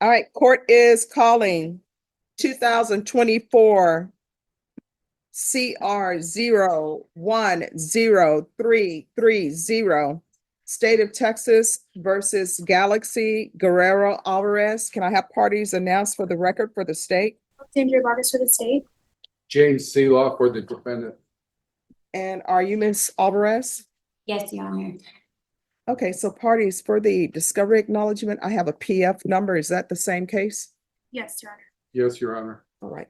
All right, court is calling 2024 CR 010330, State of Texas versus Galaxy Guerrero Alvarez. Can I have parties announced for the record for the state? Sandra Vargas for the state. James Seeloff for the defendant. And are you Ms. Alvarez? Yes, Your Honor. Okay, so parties for the discovery acknowledgement, I have a PF number. Is that the same case? Yes, Your Honor. Yes, Your Honor. All right.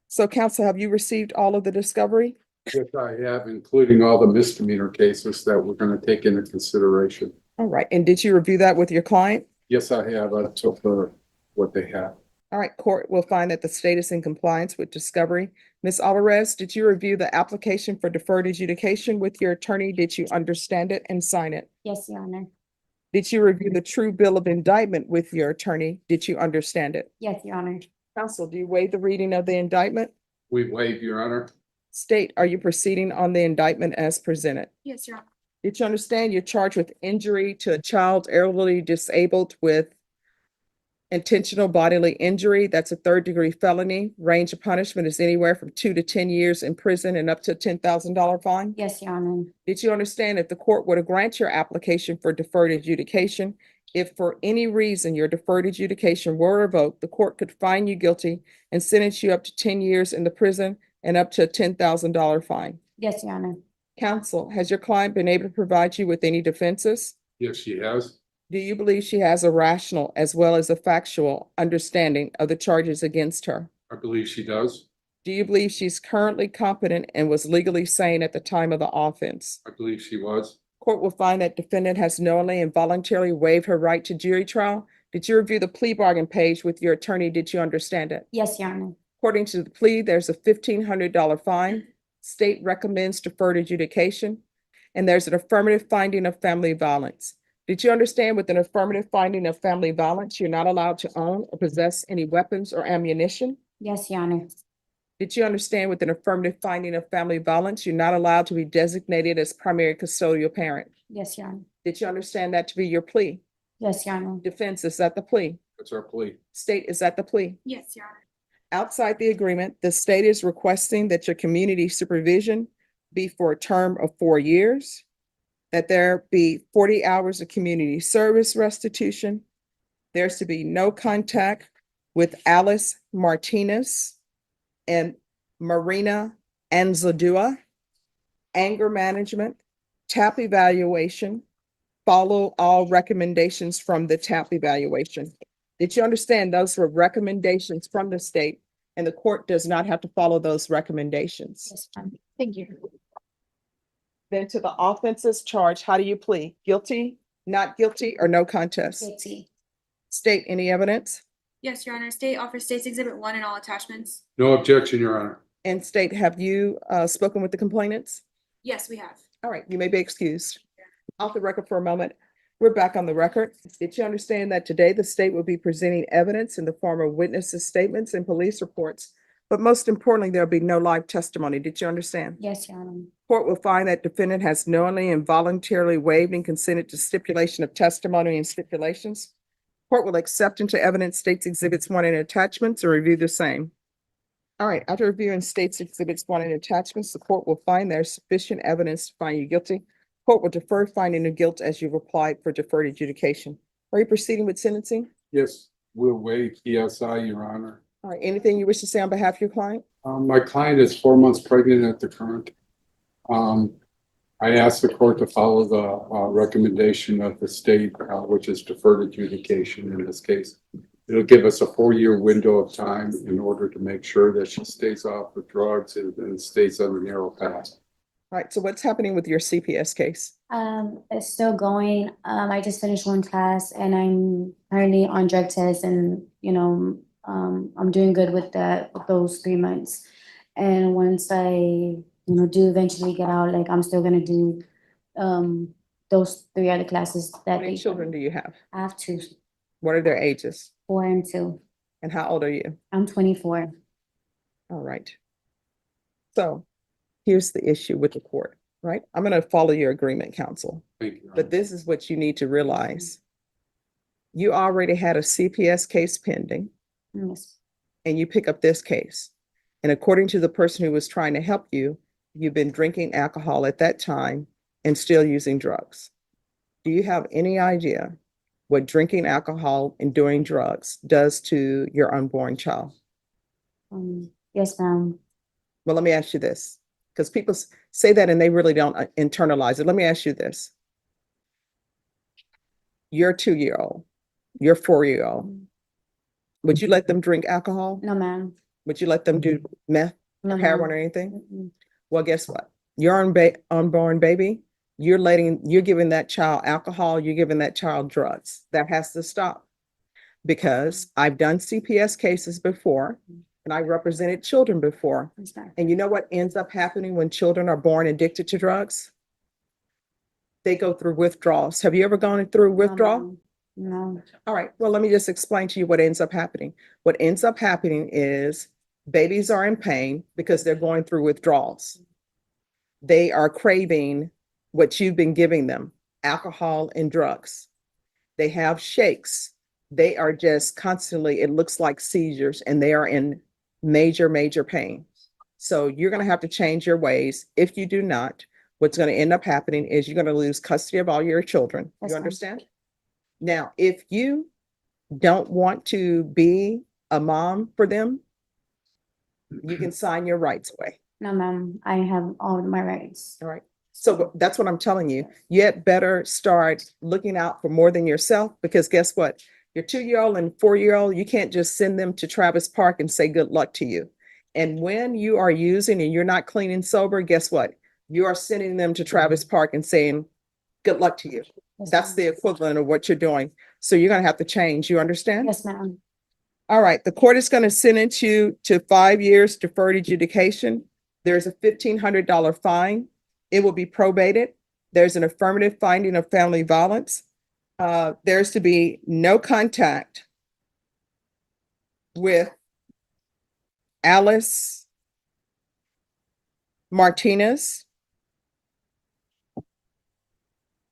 So counsel, have you received all of the discovery? Yes, I have, including all the misdemeanor cases that we're going to take into consideration. All right. And did you review that with your client? Yes, I have. I took what they have. All right, court will find that the state is in compliance with discovery. Ms. Alvarez, did you review the application for deferred adjudication with your attorney? Did you understand it and sign it? Yes, Your Honor. Did you review the true bill of indictment with your attorney? Did you understand it? Yes, Your Honor. Counsel, do you waive the reading of the indictment? We waive, Your Honor. State, are you proceeding on the indictment as presented? Yes, Your Honor. Did you understand you're charged with injury to a child elderly disabled with intentional bodily injury? That's a third-degree felony. Range of punishment is anywhere from 2 to 10 years in prison and up to a $10,000 fine. Yes, Your Honor. Did you understand if the court were to grant your application for deferred adjudication, if for any reason your deferred adjudication were revoked, the court could find you guilty and sentence you up to 10 years in the prison and up to a $10,000 fine? Yes, Your Honor. Counsel, has your client been able to provide you with any defenses? Yes, she has. Do you believe she has a rational as well as a factual understanding of the charges against her? I believe she does. Do you believe she's currently competent and was legally sane at the time of the offense? I believe she was. Court will find that defendant has knowingly and voluntarily waived her right to jury trial. Did you review the plea bargain page with your attorney? Did you understand it? Yes, Your Honor. According to the plea, there's a $1,500 fine. State recommends deferred adjudication, and there's an affirmative finding of family violence. Did you understand with an affirmative finding of family violence, you're not allowed to own or possess any weapons or ammunition? Yes, Your Honor. Did you understand with an affirmative finding of family violence, you're not allowed to be designated as primary custodial parent? Yes, Your Honor. Did you understand that to be your plea? Yes, Your Honor. Defense, is that the plea? That's our plea. State, is that the plea? Yes, Your Honor. Outside the agreement, the state is requesting that your community supervision be for a term of 4 years, that there be 40 hours of community service restitution. There's to be no contact with Alice Martinez and Marina Anzaldúa, anger management, TAP evaluation, follow all recommendations from the TAP evaluation. Did you understand those were recommendations from the state and the court does not have to follow those recommendations? Yes, Your Honor. Thank you. Then to the offenses charged, how do you plead? Guilty, not guilty, or no contest? Guilty. State, any evidence? Yes, Your Honor. State offers State's Exhibit 1 and all attachments. No objection, Your Honor. And state, have you spoken with the complainants? Yes, we have. All right, you may be excused. Off the record for a moment. We're back on the record. Did you understand that today the state will be presenting evidence in the form of witnesses' statements and police reports? But most importantly, there'll be no live testimony. Did you understand? Yes, Your Honor. Court will find that defendant has knowingly and voluntarily waived and consented to stipulation of testimony and stipulations. Court will accept into evidence State's Exhibits 1 and attachments and review the same. All right, after reviewing State's Exhibits 1 and attachments, the court will find there's sufficient evidence to find you guilty. Court will defer finding of guilt as you've applied for deferred adjudication. Are you proceeding with sentencing? Yes, we'll waive PSI, Your Honor. All right, anything you wish to say on behalf of your client? My client is 4 months pregnant at the current. I asked the court to follow the recommendation of the state, which is deferred adjudication in this case. It'll give us a 4-year window of time in order to make sure that she stays off the drugs and stays on the narrow path. All right, so what's happening with your CPS case? It's still going. I just finished one class and I'm currently on drug tests and, I'm doing good with that, with those 3 months. And once I, do eventually get out, like I'm still gonna do, those 3 other classes How that many children do you have? I have 2, What are their ages? 4 and 2. And how old are you? I'm 24. All right. So here's the issue with the court, right? I'm going to follow your agreement, counsel, Thank you. Your but Honor. this is what you need to realize. you already had a CPS case pending Yes, and you pick up this case. And according to the person who was trying to help you, you've been drinking alcohol at that time and still using drugs. Do you have any idea what drinking alcohol and doing drugs does to your unborn child? yes, ma'am. Well, let me ask you this, because people say that and they really don't internalize it. Let me ask you this. You're a 2-year-old, you're a 4-year-old. Would you let them drink alcohol? No, ma'am. Would you let them do meth, No, heroin, ma'am. or anything? Mm-mm. Well, guess what? Your unborn baby, you're giving that child alcohol, you're giving that child drugs. That has to stop. Because I've done CPS cases before and I represented children before. Yes, ma'am. And you know what ends up happening when children are born addicted to drugs? They go through withdrawals. Have you ever gone through withdrawal? ma'am. No. All right, well, let me just explain to you what ends up happening. What ends up happening is babies are in pain because they're going through withdrawals. They are craving what you've been giving them, alcohol and drugs. They have shakes. They are just constantly, it looks like seizures, and they are in major, major pain. So you're going to have to change your ways. If you do not, what's going to end up happening is you're going to lose custody of all your children. Yes, You ma'am. understand? Now, if you don't want to be a mom for them, you can sign your rights away. No, ma'am. I have all my rights. All right. So that's what I'm telling you. You had better start looking out for more than yourself, because guess what? Your 2-year-old and 4-year-old, you can't just send them to Travis Park and say good luck to you. And when you are using and you're not clean and sober, guess what? You are sending them to Travis Park and saying good luck to you. Yes, That's ma'am. the equivalent of what you're doing. So you're going to have to change. You understand? Yes, ma'am. All right. The court is going to sentence you to 5 years deferred adjudication. There's a $1,500 fine. It will be probated. There's an affirmative finding of family violence. There's to be no contact with Alice Martinez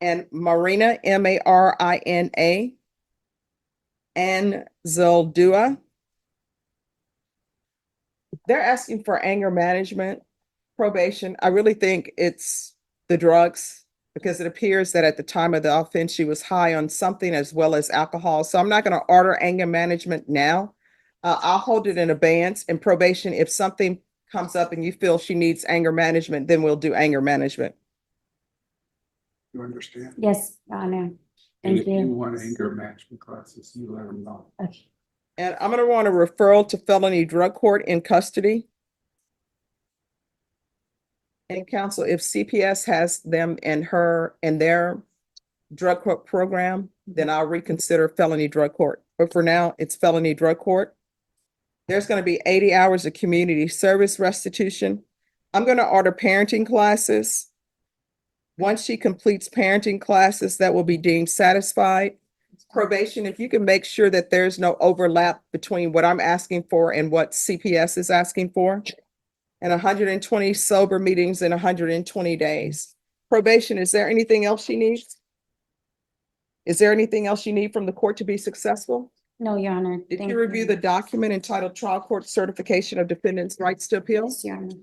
and Marina, Marina, and Zoldua. They're asking for anger management, probation. I really think it's the drugs, because it appears that at the time of the offense, she was high on something as well as alcohol. So I'm not going to order anger management now. I'll hold it in abeyance. In probation, if something comes up and you feel she needs anger management, then we'll do anger management. You understand? Yes, Your Honor. And Thank if you you. want anger management classes, you let them know. Okay. And I'm going to want a referral to felony drug court in custody. And counsel, if CPS has them in their drug court program, then I'll reconsider felony drug court. But for now, it's felony drug court. There's going to be 80 hours of community service restitution. I'm going to order parenting classes. Once she completes parenting classes, that will be deemed satisfied. Probation, if you can make sure that there's no overlap between what I'm asking for and what CPS is asking for. And 120 sober meetings in 120 days. Probation, is there anything else she needs? Is there anything else you need from the court to be successful? No, Your Honor. Did Thank you review the document entitled Trial Court Certification of Defendant's Rights to Appeal? Yes, Your Honor.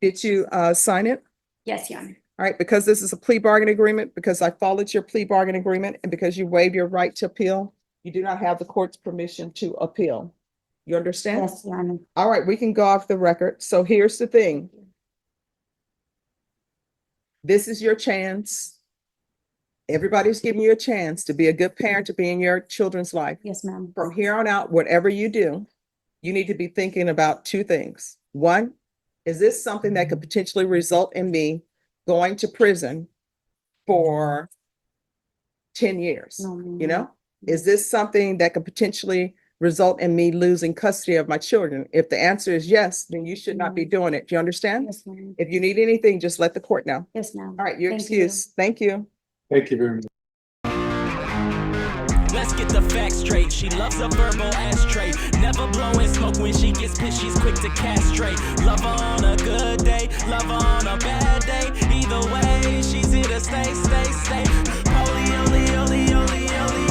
Did you sign it? Yes, Your Honor. All right, because this is a plea bargain agreement, because I followed your plea bargain agreement, and because you waive your right to appeal, you do not have the court's permission to appeal. You understand? Yes, Your Honor. All right, we can go off the record. So here's the thing. This is your chance. Everybody's giving you a chance to be a good parent, to be in your children's life. Yes, ma'am. From here on out, whatever you do, you need to be thinking about two things. One, is this something that could potentially result in me going to prison for 10 years? No, You know, is this something that could potentially result in me losing custody of my children? If the answer is yes, then you should not be doing it. Do you understand? Yes, ma'am. If you need anything, just let the court know. Yes, ma'am. All right, you're Thank you. excused. Thank you. Thank you very much. Let's get the facts straight. She loves a verbal ashtray. Never blowing smoke when she gets pissed. She's quick to castrate. Love her on a good day, love her on a bad day. Either way, she's here to stay, stay, stay. Only, only, only, only, only.